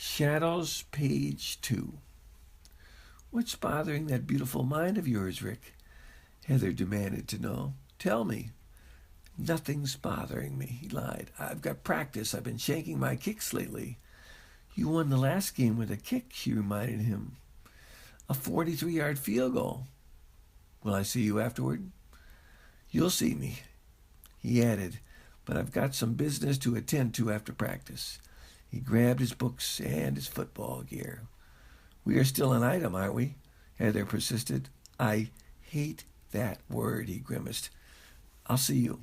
Shadows, page 2. What's bothering that beautiful mind of yours, Rick? Heather demanded to know. Tell me. Nothing's bothering me, he lied. I've got practice. I've been shanking my kicks lately. You won the last game with a kick, she reminded him. A 43-yard field goal. Will I see you afterward? You'll see me, he added, but I've got some business to attend to after practice. He grabbed his books and his football gear. We are still an item, aren't we? Heather persisted. I hate that word, he grimaced. I'll see you.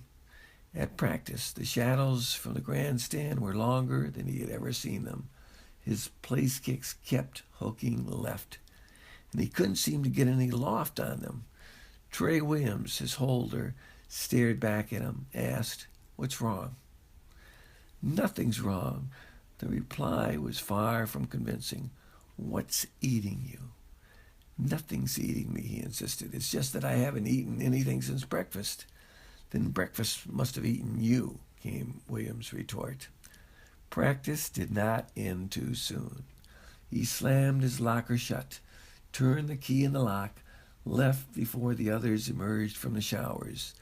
At practice, the shadows from the grandstand were longer than he had ever seen them. His place kicks kept hooking left, and he couldn't seem to get any loft on them. Trey Williams, his holder, stared back at him, asked, What's wrong? Nothing's wrong. The reply was far from convincing. What's eating you? Nothing's eating me, he insisted. It's just that I haven't eaten anything since breakfast. Then breakfast must have eaten you, came Williams' retort. Practice did not end too soon. He slammed his locker shut, turned the key in the lock, left before the others emerged from the showers.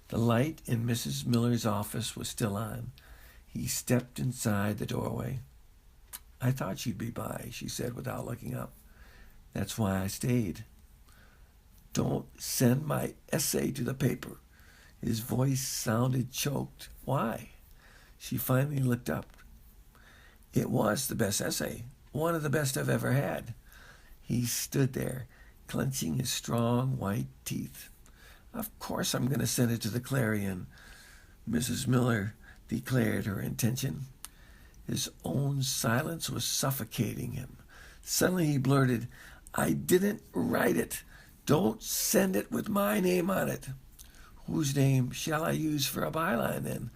The light in Mrs. Miller's office was still on. He stepped inside the doorway. I thought you'd be by, she said without looking up. That's why I stayed. Don't send my essay to the paper. His voice sounded choked. Why? She finally looked up. It was the best essay, one of the best I've ever had. He stood there, clenching his strong white teeth. Of course I'm going to send it to the Clarion, Mrs. Miller declared her intention. His own silence was suffocating him. Suddenly he blurted, I didn't write it. Don't send it with my name on it. Whose name shall I use for a byline then?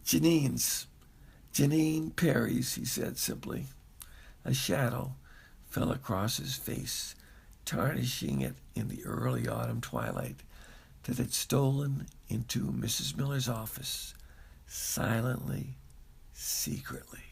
Janine's. Janine Perry's, he said simply. A shadow fell across his face, tarnishing it in the early autumn twilight that had stolen into Mrs. Miller's office, silently, secretly.